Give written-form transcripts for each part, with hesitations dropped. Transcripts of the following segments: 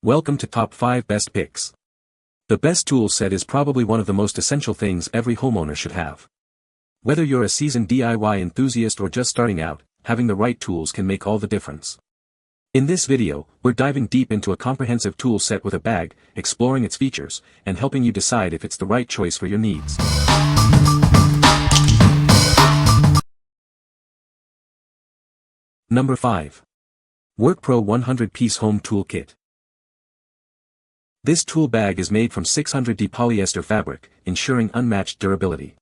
Welcome to Top 5 Best Picks. The best tool set is probably one of the most essential things every homeowner should have. Whether you're a seasoned DIY enthusiast or just starting out, having the right tools can make all the difference. In this video, we're diving deep into a comprehensive tool set with a bag, exploring its features, and helping you decide if it's the right choice for your needs. Number 5. WORKPRO 100-Piece Home Tool Kit. This tool bag is made from 600D polyester fabric, ensuring unmatched durability.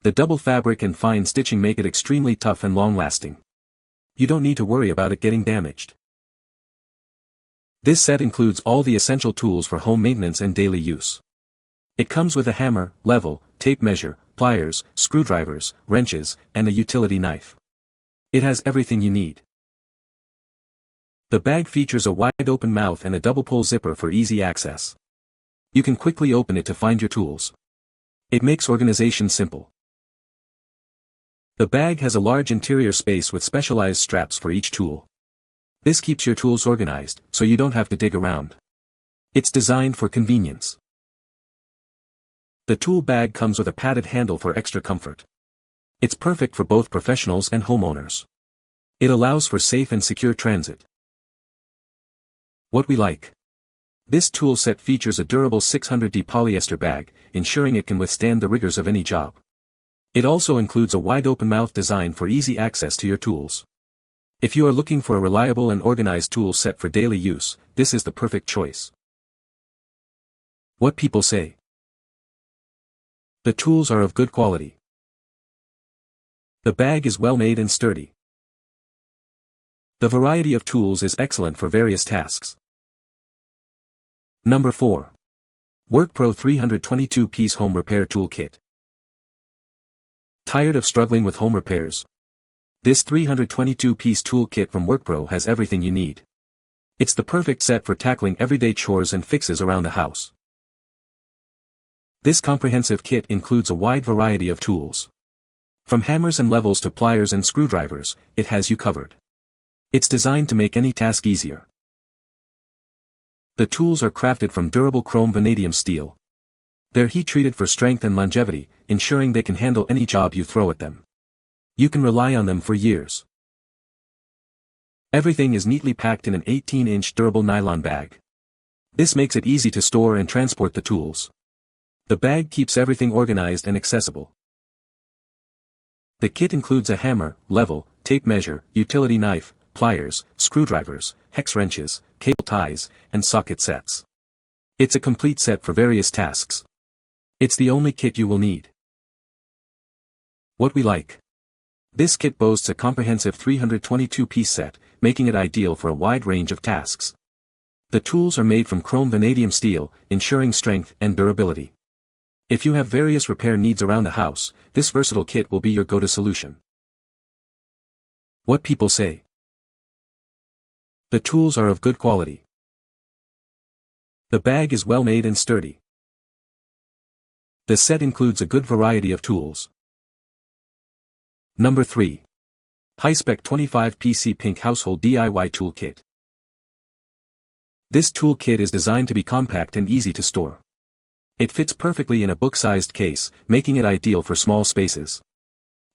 The double fabric and fine stitching make it extremely tough and long-lasting. You don't need to worry about it getting damaged. This set includes all the essential tools for home maintenance and daily use. It comes with a hammer, level, tape measure, pliers, screwdrivers, wrenches, and a utility knife. It has everything you need. The bag features a wide-open mouth and a double-pull zipper for easy access. You can quickly open it to find your tools. It makes organization simple. The bag has a large interior space with specialized straps for each tool. This keeps your tools organized, so you don't have to dig around. It's designed for convenience. The tool bag comes with a padded handle for extra comfort. It's perfect for both professionals and homeowners. It allows for safe and secure transit. What we like. This tool set features a durable 600D polyester bag, ensuring it can withstand the rigors of any job. It also includes a wide-open mouth design for easy access to your tools. If you are looking for a reliable and organized tool set for daily use, this is the perfect choice. What people say. The tools are of good quality. The bag is well made and sturdy. The variety of tools is excellent for various tasks. Number 4. WORKPRO 322-Piece Home Repair Tool Kit. Tired of struggling with home repairs? This 322-piece tool kit from WORKPRO has everything you need. It's the perfect set for tackling everyday chores and fixes around the house. This comprehensive kit includes a wide variety of tools. From hammers and levels to pliers and screwdrivers, it has you covered. It's designed to make any task easier. The tools are crafted from durable chrome vanadium steel. They're heat-treated for strength and longevity, ensuring they can handle any job you throw at them. You can rely on them for years. Everything is neatly packed in an 18-inch durable nylon bag. This makes it easy to store and transport the tools. The bag keeps everything organized and accessible. The kit includes a hammer, level, tape measure, utility knife, pliers, screwdrivers, hex wrenches, cable ties, and socket sets. It's a complete set for various tasks. It's the only kit you will need. What we like. This kit boasts a comprehensive 322-piece set, making it ideal for a wide range of tasks. The tools are made from chrome vanadium steel, ensuring strength and durability. If you have various repair needs around the house, this versatile kit will be your go-to solution. What people say. The tools are of good quality. The bag is well made and sturdy. The set includes a good variety of tools. Number 3. Hi-Spec 25PC Pink Household DIY Tool Kit. This tool kit is designed to be compact and easy to store. It fits perfectly in a book-sized case, making it ideal for small spaces.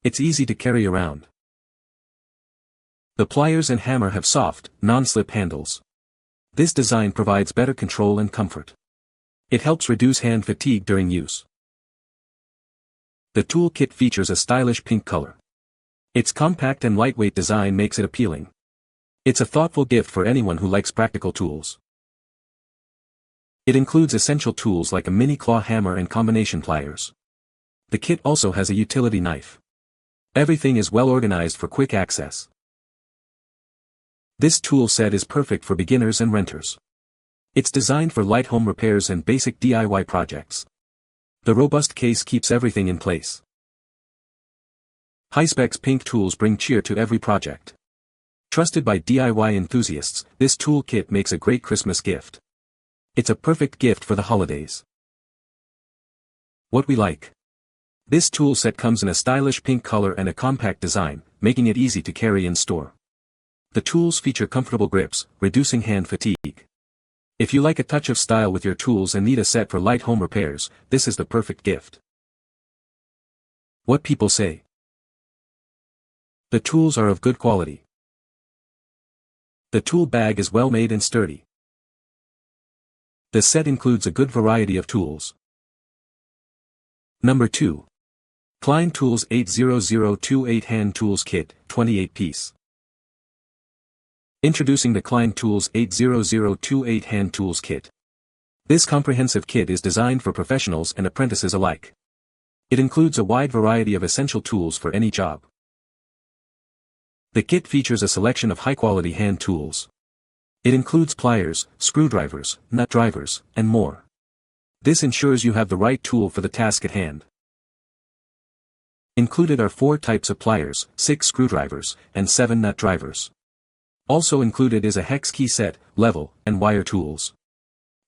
It's easy to carry around. The pliers and hammer have soft, non-slip handles. This design provides better control and comfort. It helps reduce hand fatigue during use. The tool kit features a stylish pink color. Its compact and lightweight design makes it appealing. It's a thoughtful gift for anyone who likes practical tools. It includes essential tools like a mini claw hammer and combination pliers. The kit also has a utility knife. Everything is well organized for quick access. This tool set is perfect for beginners and renters. It's designed for light home repairs and basic DIY projects. The robust case keeps everything in place. Hi-Spec's pink tools bring cheer to every project. Trusted by DIY enthusiasts, this tool kit makes a great Christmas gift. It's a perfect gift for the holidays. What we like. This tool set comes in a stylish pink color and a compact design, making it easy to carry and store. The tools feature comfortable grips, reducing hand fatigue. If you like a touch of style with your tools and need a set for light home repairs, this is the perfect gift. What people say. The tools are of good quality. The tool bag is well made and sturdy. The set includes a good variety of tools. Number 2. Klein Tools 80028 Hand Tools Kit, 28 piece. Introducing the Klein Tools 80028 Hand Tools Kit. This comprehensive kit is designed for professionals and apprentices alike. It includes a wide variety of essential tools for any job. The kit features a selection of high-quality hand tools. It includes pliers, screwdrivers, nut drivers, and more. This ensures you have the right tool for the task at hand. Included are 4 types of pliers, 6 screwdrivers, and 7 nut drivers. Also included is a hex key set, level, and wire tools.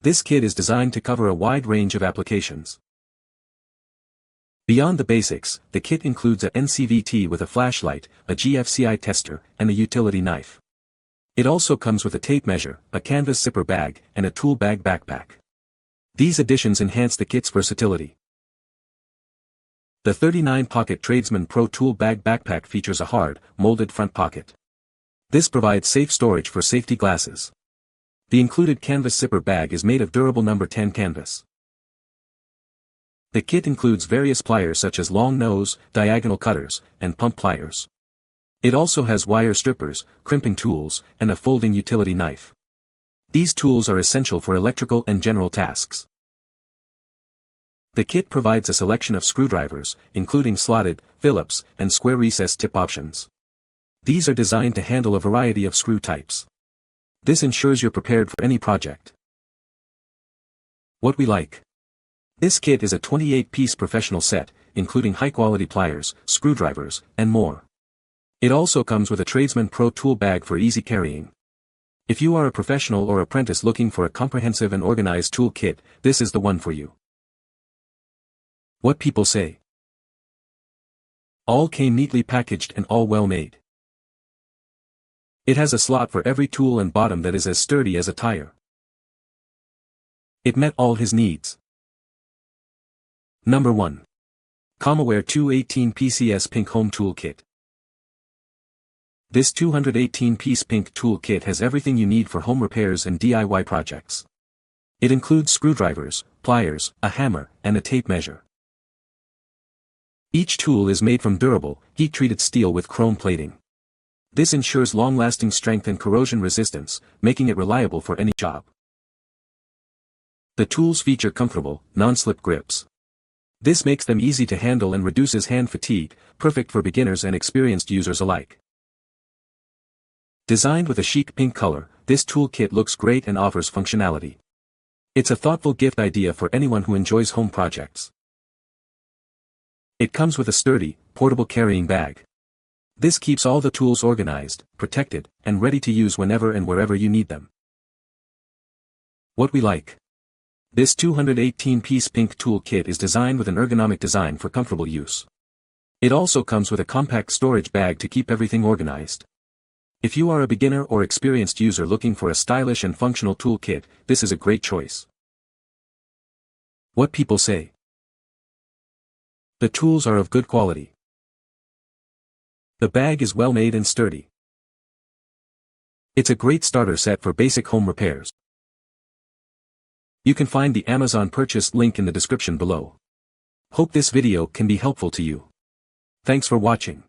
This kit is designed to cover a wide range of applications. Beyond the basics, the kit includes a NCVT with a flashlight, a GFCI tester, and a utility knife. It also comes with a tape measure, a canvas zipper bag, and a tool bag backpack. These additions enhance the kit's versatility. The 39-pocket Tradesman Pro Tool Bag Backpack features a hard, molded front pocket. This provides safe storage for safety glasses. The included canvas zipper bag is made of durable number 10 canvas. The kit includes various pliers such as long nose, diagonal cutters, and pump pliers. It also has wire strippers, crimping tools, and a folding utility knife. These tools are essential for electrical and general tasks. The kit provides a selection of screwdrivers, including slotted, Phillips, and square recess tip options. These are designed to handle a variety of screw types. This ensures you're prepared for any project. What we like. This kit is a 28-piece professional set, including high-quality pliers, screwdrivers, and more. It also comes with a Tradesman Pro tool bag for easy carrying. If you are a professional or apprentice looking for a comprehensive and organized tool kit, this is the one for you. What people say. All came neatly packaged and all well made. It has a slot for every tool and bottom that is as sturdy as a tire. It met all his needs. Number 1. COMOWARE 218 PCS Pink Home Tool Kit. This 218-piece pink tool kit has everything you need for home repairs and DIY projects. It includes screwdrivers, pliers, a hammer, and a tape measure. Each tool is made from durable, heat-treated steel with chrome plating. This ensures long-lasting strength and corrosion resistance, making it reliable for any job. The tools feature comfortable, non-slip grips. This makes them easy to handle and reduces hand fatigue, perfect for beginners and experienced users alike. Designed with a chic pink color, this tool kit looks great and offers functionality. It's a thoughtful gift idea for anyone who enjoys home projects. It comes with a sturdy, portable carrying bag. This keeps all the tools organized, protected, and ready to use whenever and wherever you need them. What we like. This 218-piece pink tool kit is designed with an ergonomic design for comfortable use. It also comes with a compact storage bag to keep everything organized. If you are a beginner or experienced user looking for a stylish and functional tool kit, this is a great choice. What people say. The tools are of good quality. The bag is well made and sturdy. It's a great starter set for basic home repairs. You can find the Amazon purchase link in the description below. Hope this video can be helpful to you. Thanks for watching.